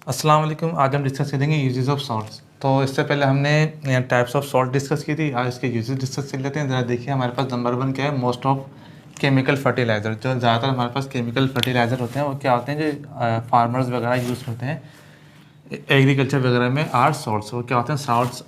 अस्सलाम वालेकुम। आज हम डिस्कस करेंगे यूजेस ऑफ सॉल्ट्स। तो इससे पहले हमने टाइप्स ऑफ सॉल्ट डिस्कस की थी, आज इसके यूजेस डिस्कस कर लेते हैं। ज़रा देखिए हमारे पास नंबर 1 क्या है, मोस्ट ऑफ केमिकल फर्टिलाइज़र। जो ज़्यादातर हमारे पास केमिकल फर्टिलाइज़र होते हैं वो क्या होते हैं, जो फार्मर्स वगैरह यूज़ करते हैं एग्रीकल्चर वगैरह में, आर सॉल्ट्स। वो क्या होते हैं,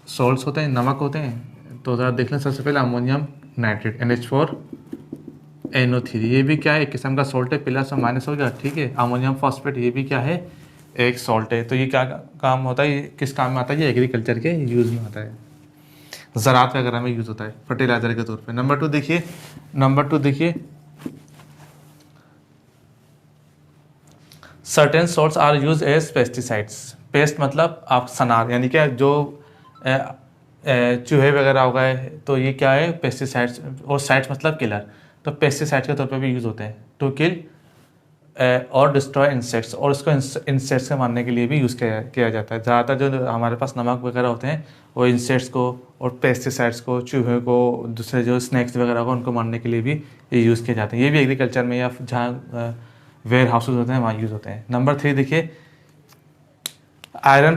सॉल्ट्स होते हैं, नमक होते हैं। तो ज़रा देख लें, सबसे पहले अमोनियम नाइट्रेट NH4NO3, ये भी क्या है, एक किस्म का सॉल्ट है, प्लस और माइनस हो गया, ठीक है। अमोनियम फॉस्फेट, ये भी क्या है, एक सॉल्ट है। तो ये क्या काम होता है, ये किस काम में आता है, ये एग्रीकल्चर के यूज़ में आता है, ज़राअत वगैरह में यूज़ होता है फर्टिलाइज़र के तौर पे। नंबर 2 देखिए certain salts are use as pesticides. Pest मतलब आप सनार, यानी क्या, जो चूहे वगैरह हो गए, तो ये क्या है, पेस्टिसाइड्स। और साइड्स मतलब किलर, तो पेस्टिसाइड्स के तौर पे भी यूज़ होते हैं टू किल और डिस्ट्रॉय इंसेक्ट्स, और इसको इंसेक्ट्स के मारने के लिए भी यूज़ किया जाता है। ज़्यादातर जो हमारे पास नमक वगैरह होते हैं वो इंसेक्ट्स को और पेस्टिसाइड्स को, चूहे को, दूसरे जो स्नैक्स वगैरह को, उनको मारने के लिए भी ये यूज़ किए जाते हैं। ये भी एग्रीकल्चर में या जहाँ वेयर हाउसेज होते हैं वहाँ यूज़ होते हैं। नंबर 3 देखिए आयरन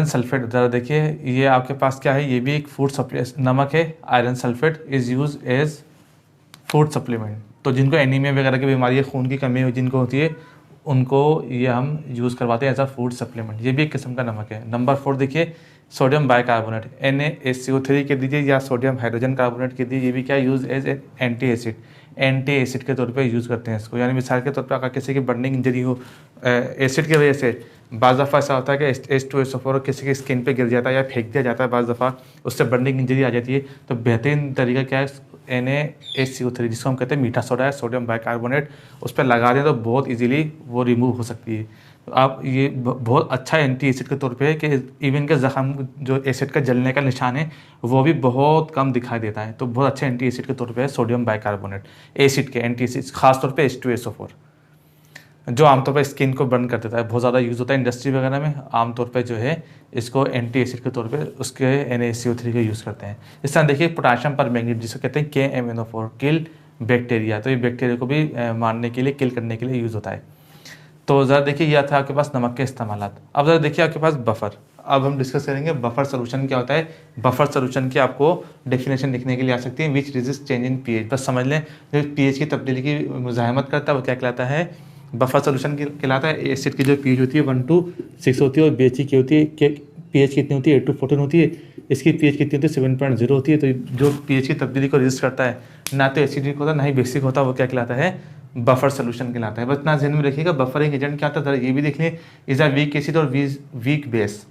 सल्फेट। ज़रा देखिए, ये आपके पास क्या है, ये भी एक फूड नमक है। Iron sulphate is use as food supplement. तो जिनको एनीमिया वगैरह की बीमारी है, खून की कमी जिनको होती है, उनको ये हम यूज़ करवाते हैं एज अ फूड सप्लीमेंट। ये भी एक किस्म का नमक है। नंबर 4 देखिए सोडियम बाइकार्बोनेट, NaSCO3 के दीजिए या सोडियम हाइड्रोजन कार्बोनेट के दीजिए, ये भी क्या यूज़ एज एंटी एसिड के तौर पे यूज़ करते हैं इसको। यानी मिसाल के तौर पे अगर किसी की बर्निंग इंजरी हो एसिड की वजह से, बाज़ दफ़ा ऐसा होता है कि H2SO4 किसी की स्किन पे गिर जाता है या फेंक दिया जाता है, बाज़ दफ़ा उससे बर्निंग इंजरी आ जाती है। तो बेहतरीन तरीका क्या है, NaSCO3 जिसको हम कहते हैं मीठा सोडा है, सोडियम बाइकार्बोनेट, उस पर लगा दें तो बहुत इजीली वो रिमूव हो सकती है। तो आप ये बहुत अच्छा एंटी एसिड के तौर पे है कि इवन के ज़ख़म जो एसिड का जलने का निशान है वो भी बहुत कम दिखाई देता है। तो बहुत अच्छा एंटी एसिड के तौर पे है सोडियम बाइकार्बोनेट, एसिड के एंटी एसिड, खासतौर पे H2SO4 जो आमतौर पर स्किन को बर्न कर देता है। बहुत ज़्यादा यूज़ होता है इंडस्ट्री वगैरह में, आमतौर पे जो है इसको एंटी एसिड के तौर पे उसके NaCO3 का यूज़ करते हैं। इस तरह देखिए पोटाशियम परमैंगनेट, जिसको कहते हैं KMnO4, किल बैक्टीरिया। तो ये बैक्टीरिया को भी मारने के लिए, किल करने के लिए यूज़ होता है। तो ज़रा देखिए यह था आपके पास नमक के इस्तेमालात। अब ज़रा देखिए आपके पास बफर। अब हम डिस्कस करेंगे बफर सोल्यूशन क्या होता है। बफर सोल्यूशन की आपको डेफिनेशन लिखने के लिए आ सकती है, विच रेजिस्ट चेंज इन pH। बस समझ लें, जो pH की तब्दीली की मुज़ाहमत करता है वो क्या कहलाता है, बफर सोल्यूशन कहलाता है। एसिड की जो pH होती है 1 to 6 होती है, और बेस की होती है, pH कितनी होती है, 8 to 14 होती है। इसकी pH कितनी होती है, 7.0 होती है। तो जो pH की तब्दीली को रेजिस्ट करता है, ना तो एसिडिक होता है ना ही बेसिक होता है, वो क्या कहलाता है, बफर सोल्यूशन कहलाता है। बस इतना ध्यान में रखिएगा, बफरिंग एजेंट क्या होता है, ये भी देख लें, इज अ वीक एसिड और weak base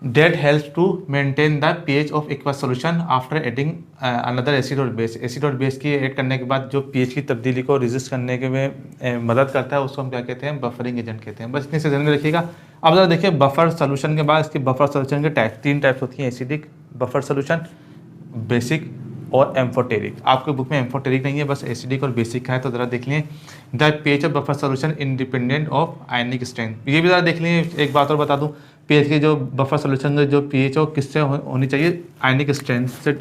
that helps to maintain the pH of aqueous solution after adding another acid or base। Acid और बेस की ऐड करने के बाद जो pH की तब्दीली को रेजिस्ट करने के में मदद करता है, उसको हम क्या कहते हैं, बफरिंग एजेंट कहते हैं। बस इतनी से ध्यान में रखिएगा। अब जरा देखिए बफर सोल्यूशन के बाद इसके बफर सोल्यूशन के टाइप, 3 टाइप्स होती हैं, एसिडिक बफर सोल्यूशन, बेसिक और एम्फोटेरिक। आपके बुक में एम्फोटेरिक नहीं है, बस एसिडिक और बेसिक का है। तो ज़रा देख लें, the pH of buffer solution independent of ionic strength. ये भी ज़रा देख लें। एक बात और बता दूं, pH की जो बफर सोल्यूशन की जो pH हो किससे होनी चाहिए, आयनिक स्ट्रेंथ से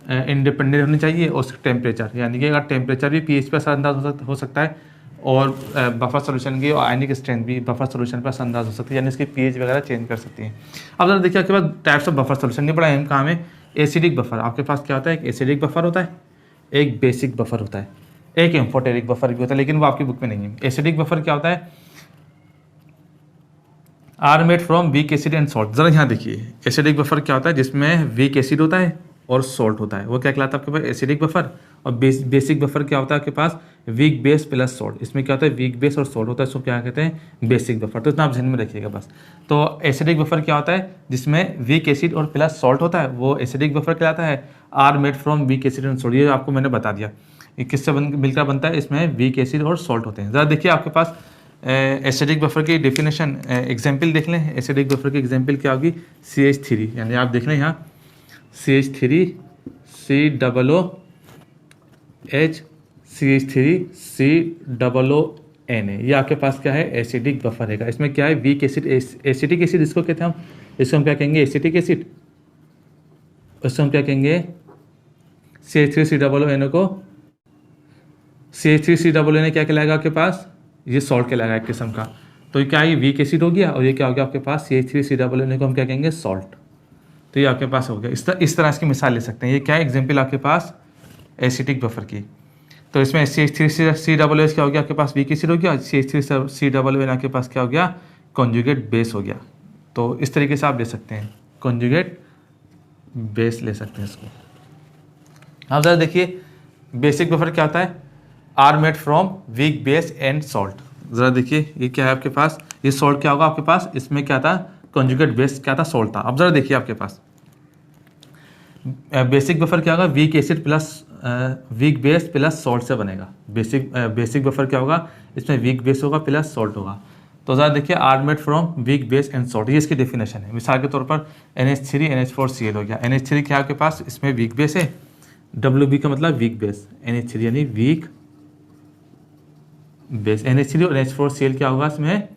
इंडिपेंडेंट होनी चाहिए, और टेम्परेचर, यानी कि अगर टेम्परेचर भी pH पर असरअंदाज हो सकता है, और बफर सोल्यूशन की आयनिक स्ट्रेंथ भी बफर सोल्यूशन पर असरअंदाज हो सकती है, यानी इसकी pH वगैरह चेंज कर सकती है। अब जरा देखिए आपके पास टाइप्स ऑफ बफर सोल्यूशन, ये बड़ा अहम काम है। एसिडिक बफर, आपके पास क्या होता है, एक एसिडिक बफर होता है, एक बेसिक बफर होता है, एक एम्फोटेरिक बफर भी होता है, लेकिन वो आपकी बुक में नहीं है। एसिडिक बफर क्या होता है, are made from weak acid and salt. जरा यहाँ देखिए, एसिडिक बफर क्या होता है, जिसमें वीक एसिड होता है और सॉल्ट होता है, वो क्या कहलाता है आपके पास, एसिडिक बफर। और बेसिक बफर क्या होता है आपके पास, वीक बेस प्लस सॉल्ट। इसमें क्या होता है, वीक बेस और सॉल्ट होता है, इसको क्या कहते हैं, बेसिक बफर। तो इतना आप ध्यान में रखिएगा बस। तो एसिडिक बफर क्या होता है, जिसमें वीक एसिड और प्लस सॉल्ट होता है, वो एसिडिक बफर कहलाता है। Are made from weak acid and salt, ये आपको मैंने बता दिया, ये किससे मिलकर बनता है, इसमें वीक एसिड और सॉल्ट होते हैं। ज़रा देखिए आपके पास एसिडिक बफर की डेफिनेशन, एग्जाम्पल देख लें। एसिडिक बफर की एग्जाम्पल क्या होगी, CH3, यानी आप देख लें यहाँ CH3 COOH CH3COON है, ये आपके पास क्या है, एसिडिक बफर है। इसमें क्या है, वीक एसिड, एसिटिक एसिड इसको कहते हैं हम, इसको हम क्या कहेंगे, एसिटिक एसिड। इसको हम क्या कहेंगे, CH3COON को, CH3COON क्या कहलाएगा आपके पास, ये सॉल्ट कहलाएगा एक किस्म का। तो ये क्या है, ये वीक एसिड हो गया और ये क्या हो गया आपके पास CH3COO को हम क्या कहेंगे, सॉल्ट। तो ये आपके पास हो गया। इस तरह इसकी मिसाल ले सकते हैं। ये क्या है, एग्जाम्पल आपके पास एसिटिक बफर की। तो इसमें CH3COO क्या हो गया आपके पास, वीक एसिड हो गया, और CH3COO आपके पास क्या हो गया, कॉन्जुगेट बेस हो गया। तो इस तरीके से आप ले सकते हैं, कॉन्जुगेट बेस ले सकते हैं इसको। अब ज़रा देखिए बेसिक बफर क्या होता है, are made from weak base and salt. ज़रा देखिए ये क्या है आपके पास, ये सॉल्ट क्या होगा आपके पास, इसमें क्या था, कॉन्जुगेट बेस क्या था, सॉल्ट था। अब ज़रा देखिए आपके पास बेसिक बफर क्या होगा, weak acid plus weak base plus salt से बनेगा। बेसिक बफर क्या होगा, इसमें वीक बेस होगा प्लस सॉल्ट होगा। तो ज़रा देखिए are made from weak base and salt, ये इसकी डेफिनेशन है। मिसाल के तौर पर NH3 NH4Cl हो गया। NH3 क्या है आपके पास, इसमें वीक बेस है, WB का मतलब वीक बेस, NH3 यानी वीक बेस। NH3 और NH4Cl क्या होगा, इसमें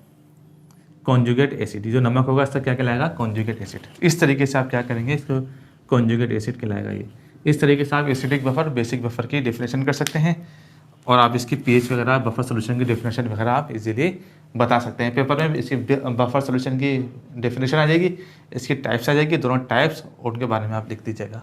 कॉन्जुगेट एसिड। जो नमक होगा इसका क्या कहलाएगा, कॉन्जुगेट एसिड। इस तरीके से आप क्या करेंगे, इसको कॉन्जुगेट एसिड कहलाएगा ये। इस तरीके से आप एसिडिक बफर, बेसिक बफर की डेफिनेशन कर सकते हैं और आप इसकी pH वगैरह, बफर सोल्यूशन की डेफिनेशन वगैरह आप इजीली बता सकते हैं। पेपर में इसकी बफर सोल्यूशन की डेफिनेशन आ जाएगी, इसकी टाइप्स आ जाएगी, दोनों टाइप्स और उनके बारे में आप लिख दीजिएगा।